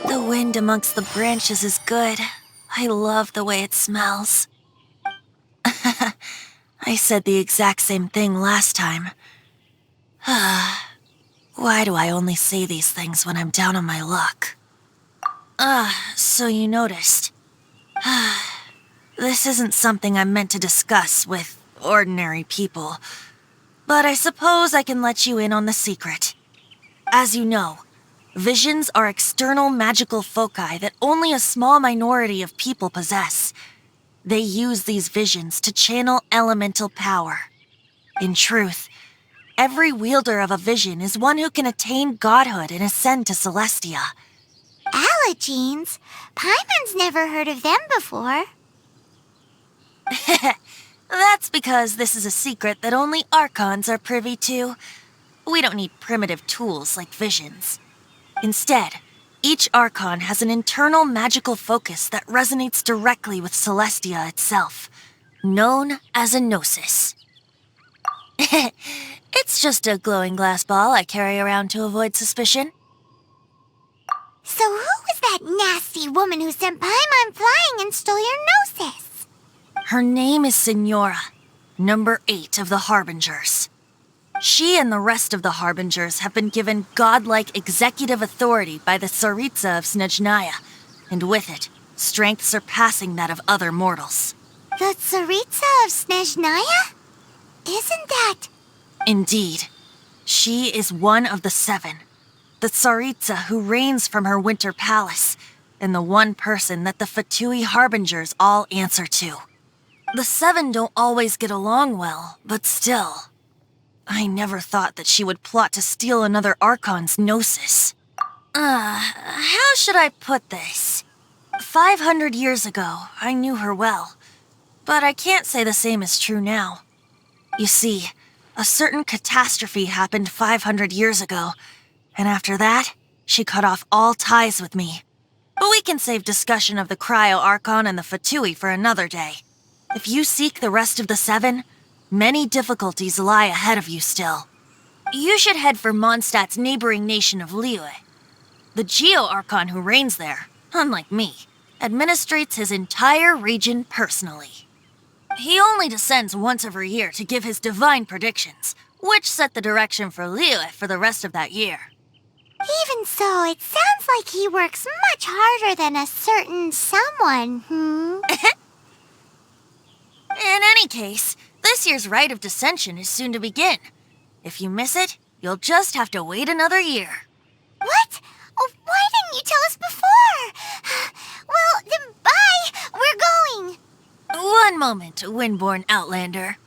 The wind amongst the branches is good. I love the way it smells. I said the exact same thing last time. Why do I only say these things when I'm down on my luck? So you noticed. This isn't something I'm meant to discuss with ordinary people, but I suppose I can let you in on the secret. As you know, visions are external magical foci that only a small minority of people possess. They use these visions to channel elemental power. In truth, every wielder of a vision is one who can attain godhood and ascend to Celestia. Allergenes? Paimon's never heard of them before. That's because this is a secret that only Archons are privy to. We don't need primitive tools like visions. Instead, each Archon has an internal magical focus that resonates directly with Celestia itself, known as a gnosis. It's just a glowing glass ball I carry around to avoid suspicion. So who was that nasty woman who sent Paimon flying and stole your gnosis? Her name is Signora, number 8 of the Harbingers. She and the rest of the Harbingers have been given godlike executive authority by the Tsaritsa of Snezhnaya, and with it, strength surpassing that of other mortals. The Tsaritsa of Snezhnaya? Isn't that... Indeed. She is one of the 7, the Tsaritsa who reigns from her winter palace, and the one person that the Fatui Harbingers all answer to. The 7 don't always get along well, but still... I never thought that she would plot to steal another Archon's gnosis. How should I put this? 500 years ago, I knew her well, but I can't say the same is true now. You see, a certain catastrophe happened 500 years ago, and after that, she cut off all ties with me. But we can save discussion of the Cryo Archon and the Fatui for another day. If you seek the rest of the 7, many difficulties lie ahead of you still. You should head for Mondstadt's neighboring nation of Liyue. The Geo-Archon who reigns there, unlike me, administrates his entire region personally. He only descends once every year to give his divine predictions, which set the direction for Liyue for the rest of that year. Even so, it sounds like he works much harder than a certain someone, In any case, this year's Rite of Descension is soon to begin. If you miss it, you'll just have to wait another year. What? Oh, why didn't you tell us before? Well, then bye! We're going! One moment, Windborn Outlander.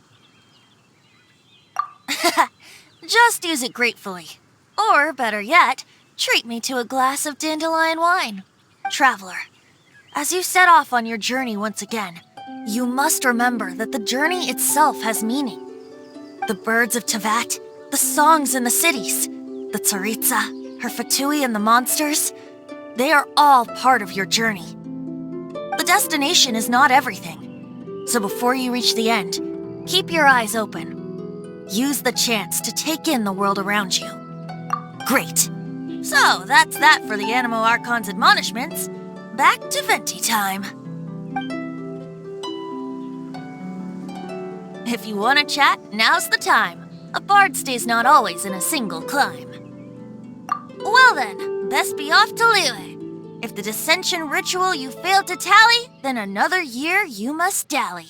Just use it gratefully. Or, better yet, treat me to a glass of dandelion wine. Traveler, as you set off on your journey once again, you must remember that the journey itself has meaning. The birds of Tevat, the songs in the cities, the Tsaritsa, her Fatui and the monsters, they are all part of your journey. The destination is not everything, so before you reach the end, keep your eyes open. Use the chance to take in the world around you. Great. So, that's that for the Animo Archon's admonishments. Back to Venti time. If you want to chat, now's the time. A bard stays not always in a single clime. Well then, best be off to Liyue. If the dissension ritual you failed to tally, then another year you must dally.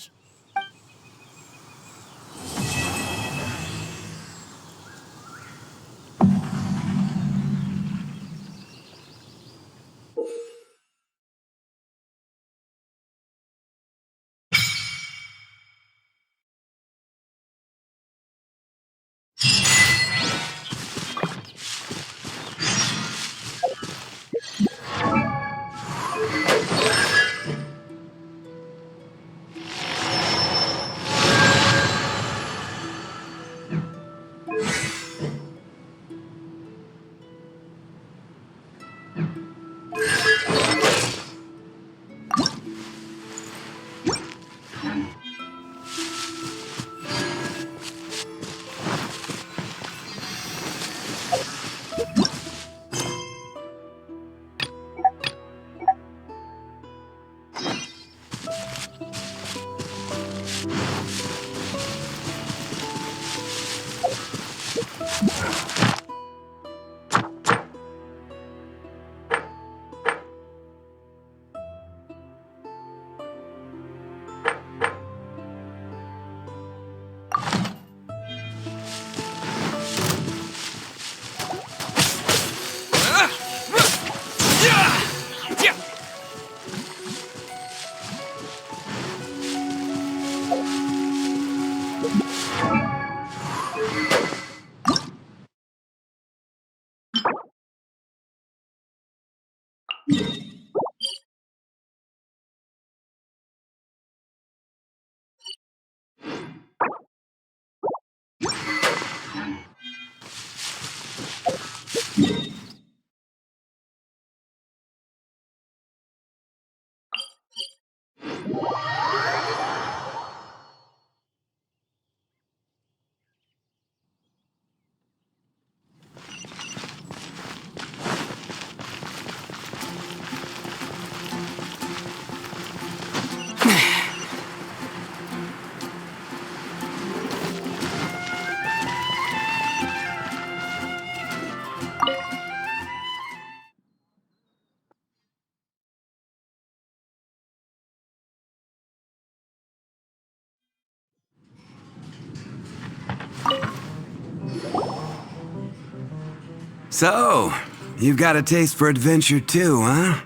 So, you've got a taste for adventure too, huh?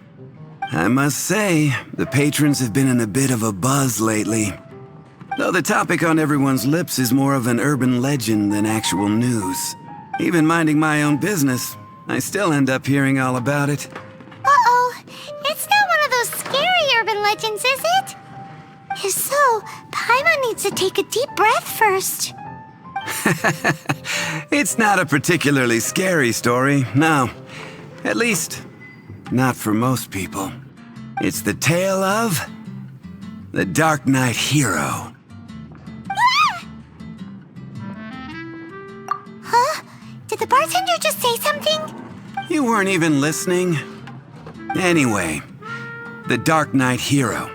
I must say, the patrons have been in a bit of a buzz lately. Though the topic on everyone's lips is more of an urban legend than actual news. Even minding my own business, I still end up hearing all about it. Uh-oh. It's not one of those scary urban legends, is it? If so, Paimon needs to take a deep breath first. It's not a particularly scary story, no. At least, not for most people. It's the tale of the Dark Knight Hero. Huh? Did the bartender just say something? You weren't even listening. Anyway, the Dark Knight Hero.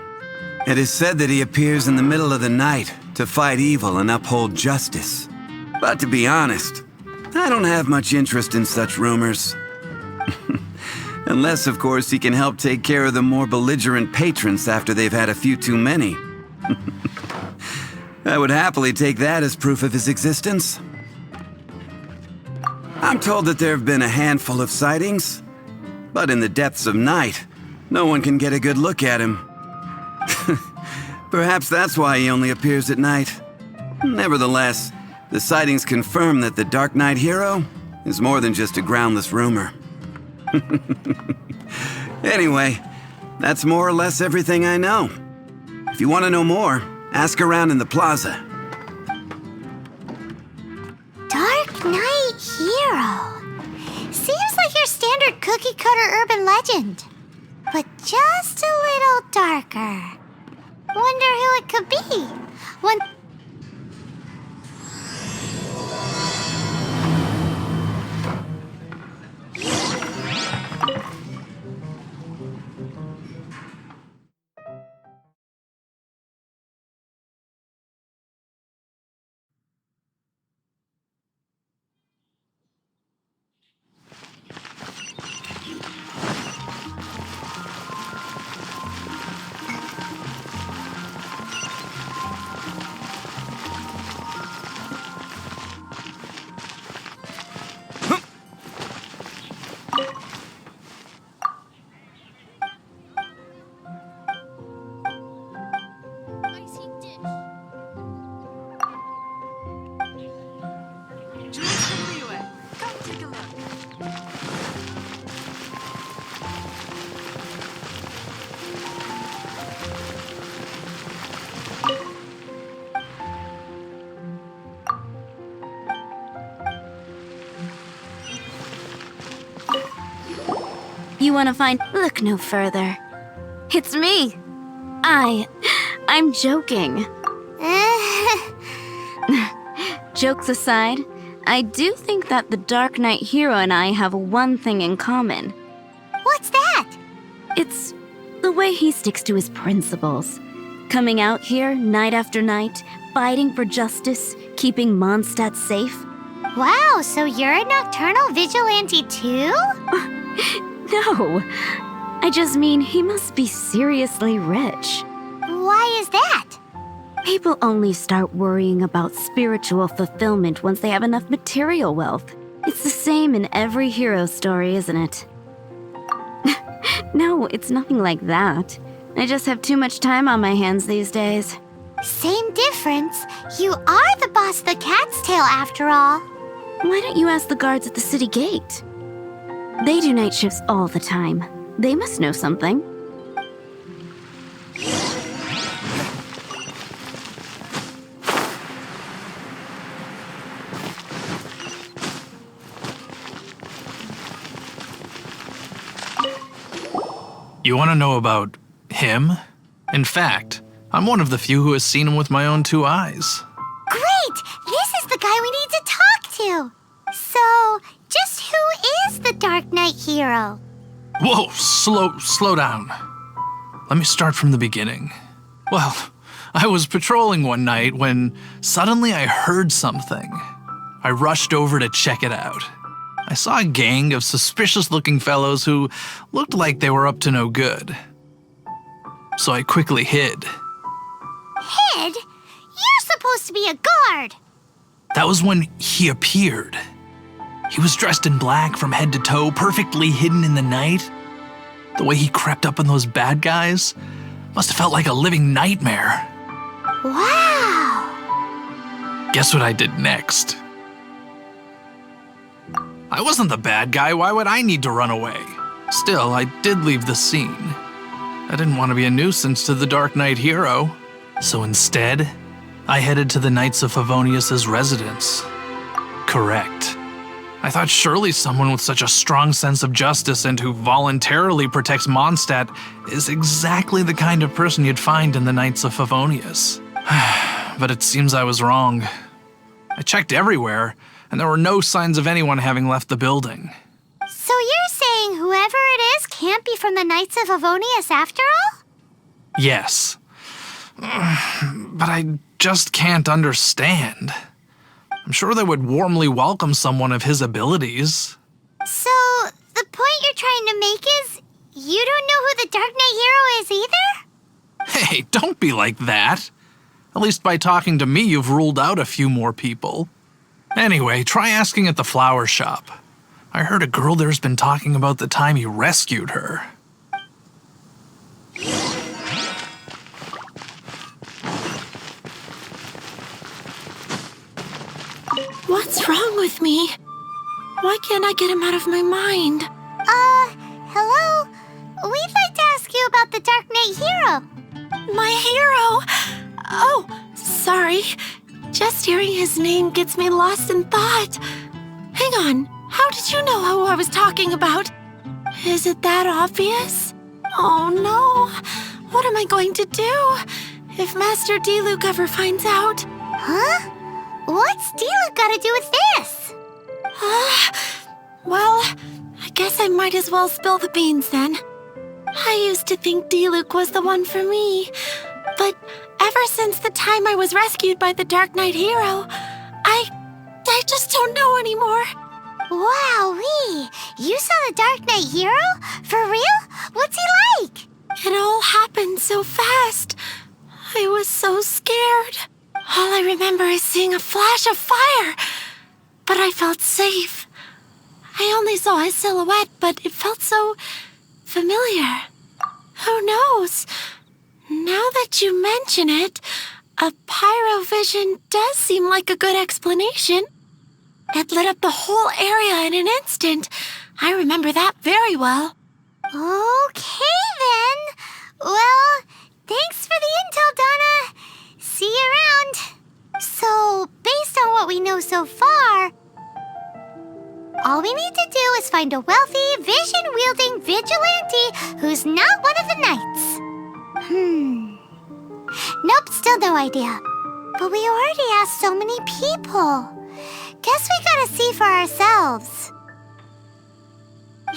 It is said that he appears in the middle of the night to fight evil and uphold justice. But to be honest, I don't have much interest in such rumors. Unless, of course, he can help take care of the more belligerent patrons after they've had a few too many. I would happily take that as proof of his existence. I'm told that there have been a handful of sightings, but in the depths of night, no one can get a good look at him. Perhaps that's why he only appears at night. Nevertheless, the sightings confirm that the Dark Knight Hero is more than just a groundless rumor. Anyway, that's more or less everything I know. If you want to know more, ask around in the plaza. Dark Knight Hero. Seems like your standard cookie-cutter urban legend. But just a little darker. Wonder who it could be. You want to find... Look no further. It's me. I'm joking. Jokes aside, I do think that the Dark Knight Hero and I have one thing in common. What's that? It's the way he sticks to his principles. Coming out here night after night, fighting for justice, keeping Mondstadt safe. Wow, so you're a nocturnal vigilante too? No, I just mean he must be seriously rich. Why is that? People only start worrying about spiritual fulfillment once they have enough material wealth. It's the same in every hero story, isn't it? No, it's nothing like that. I just have too much time on my hands these days. Same difference. You are the boss of the Cat's Tail after all. Why don't you ask the guards at the city gate? They do night shifts all the time. They must know something. You want to know about him? In fact, I'm one of the few who has seen him with my own two eyes. Great! This is the guy we need to talk to. So, just who is the Dark Knight Hero? Whoa, slow down. Let me start from the beginning. Well, I was patrolling one night when suddenly I heard something. I rushed over to check it out. I saw a gang of suspicious-looking fellows who looked like they were up to no good. So I quickly hid. Hid? You're supposed to be a guard. That was when he appeared. He was dressed in black from head to toe, perfectly hidden in the night. The way he crept up on those bad guys must have felt like a living nightmare. Wow! Guess what I did next? I wasn't the bad guy, why would I need to run away? Still, I did leave the scene. I didn't want to be a nuisance to the Dark Knight hero, so instead, I headed to the Knights of Favonius' residence. Correct. I thought surely someone with such a strong sense of justice and who voluntarily protects Mondstadt is exactly the kind of person you'd find in the Knights of Favonius. But it seems I was wrong. I checked everywhere, and there were no signs of anyone having left the building. So you're saying whoever it is can't be from the Knights of Favonius after all? Yes. But I just can't understand. I'm sure they would warmly welcome someone of his abilities. So, the point you're trying to make is you don't know who the Dark Knight hero is either? Hey, don't be like that. At least by talking to me, you've ruled out a few more people. Anyway, try asking at the flower shop. I heard a girl there's been talking about the time you rescued her. What's wrong with me? Why can't I get him out of my mind? Hello? We'd like to ask you about the Dark Knight hero. My hero! Oh, sorry. Just hearing his name gets me lost in thought. Hang on, how did you know who I was talking about? Is it that obvious? Oh no, what am I going to do if Master D-Luke ever finds out? Huh? What's D-Luke got to do with this? Well, I guess I might as well spill the beans then. I used to think D-Luke was the one for me, but ever since the time I was rescued by the Dark Knight hero, I just don't know anymore. Wowee! You saw the Dark Knight hero? For real? What's he like? It all happened so fast. I was so scared. All I remember is seeing a flash of fire, but I felt safe. I only saw his silhouette, but it felt so familiar. Who knows? Now that you mention it, a pyrovision does seem like a good explanation. It lit up the whole area in an instant. I remember that very well. Okay then. Well, thanks for the intel, Donna. See you around. So, based on what we know so far, all we need to do is find a wealthy, vision-wielding vigilante who's not one of the knights. Nope, still no idea. But we already asked so many people. Guess we gotta see for ourselves.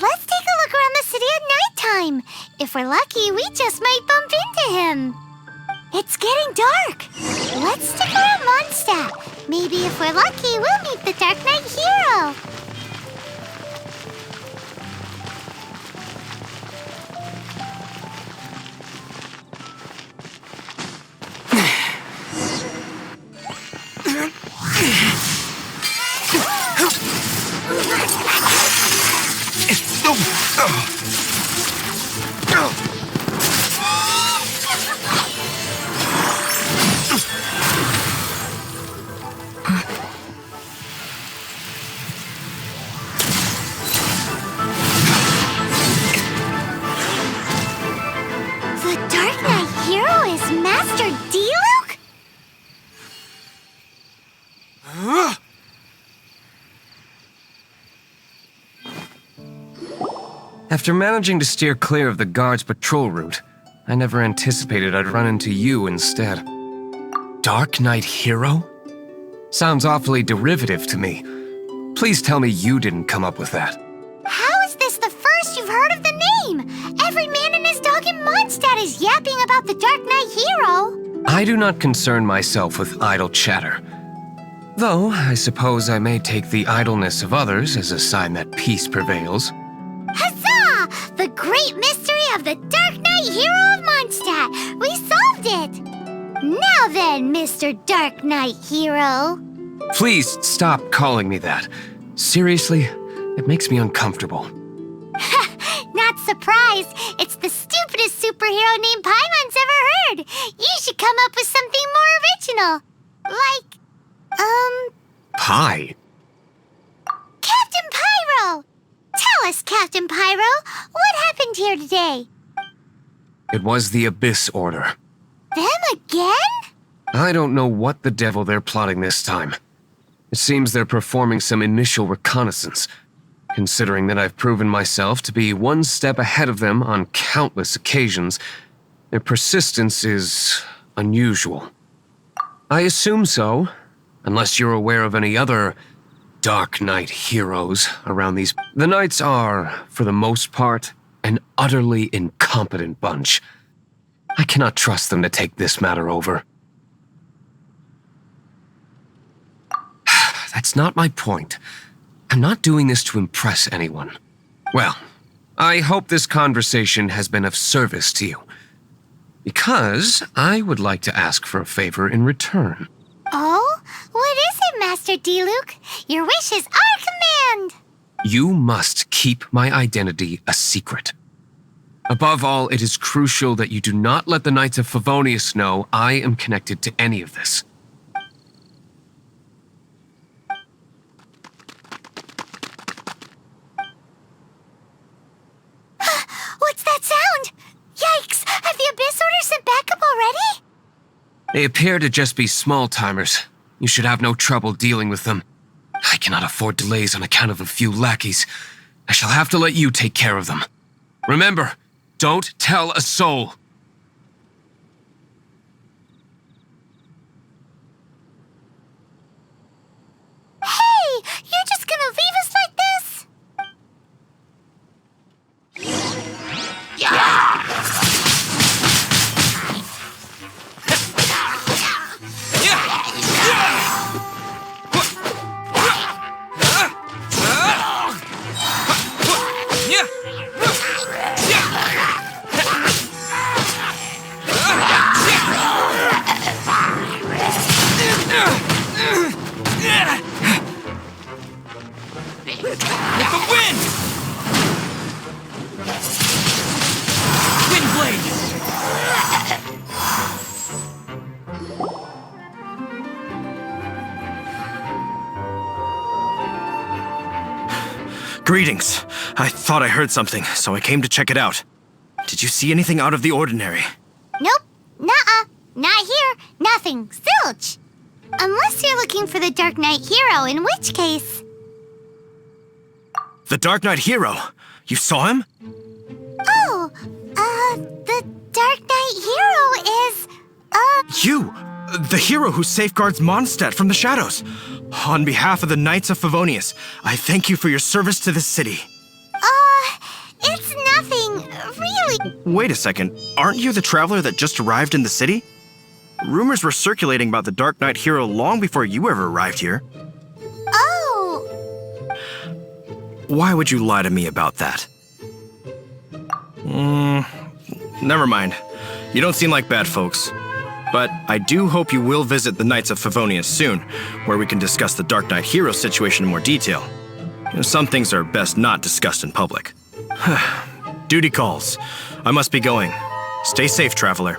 Let's take a look around the city at nighttime. If we're lucky, we just might bump into him. It's getting dark. Let's stick around Mondstadt. Maybe if we're lucky, we'll meet the Dark Knight hero. The Dark Knight hero is Master D-Luke? After managing to steer clear of the guard's patrol route, I never anticipated I'd run into you instead. Dark Knight hero? Sounds awfully derivative to me. Please tell me you didn't come up with that. How is this the first you've heard of the name? Every man and his dog in Mondstadt is yapping about the Dark Knight hero. I do not concern myself with idle chatter. Though, I suppose I may take the idleness of others as a sign that peace prevails. Huzzah! The great mystery of the Dark Knight hero of Mondstadt! We solved it! Now then, Mr. Dark Knight hero. Please stop calling me that. Seriously, it makes me uncomfortable. Not surprised. It's the stupidest superhero name Paimon's ever heard. You should come up with something more original. Like, Pie? Captain Pyro! Tell us, Captain Pyro, what happened here today? It was the Abyss Order. Them again? I don't know what the devil they're plotting this time. It seems they're performing some initial reconnaissance, considering that I've proven myself to be one step ahead of them on countless occasions. Their persistence is unusual. I assume so, unless you're aware of any other Dark Knight heroes around these. The Knights are, for the most part, an utterly incompetent bunch. I cannot trust them to take this matter over. That's not my point. I'm not doing this to impress anyone. Well, I hope this conversation has been of service to you. Because I would like to ask for a favor in return. Oh? What is it, Master D-Luke? Your wish is our command! You must keep my identity a secret. Above all, it is crucial that you do not let the Knights of Favonius know I am connected to any of this. What's that sound? Yikes! Have the Abyss Order sent backup already? They appear to just be small-timers. You should have no trouble dealing with them. I cannot afford delays on account of a few lackeys. I shall have to let you take care of them. Remember, don't tell a soul. Hey! You're just gonna leave us like this? Greetings. I thought I heard something, so I came to check it out. Did you see anything out of the ordinary? Nope. Nuh-uh. Not here. Nothing. Zilch. Unless you're looking for the Dark Knight hero, in which case... The Dark Knight hero? You saw him? Oh, the Dark Knight hero is, You! The hero who safeguards Mondstadt from the shadows. On behalf of the Knights of Favonius, I thank you for your service to this city. It's nothing, really. Wait a second. Aren't you the traveler that just arrived in the city? Rumors were circulating about the Dark Knight hero long before you ever arrived here. Oh, Why would you lie to me about that? Never mind. You don't seem like bad folks. But I do hope you will visit the Knights of Favonius soon, where we can discuss the Dark Knight hero situation in more detail. Some things are best not discussed in public. Duty calls. I must be going. Stay safe, traveler.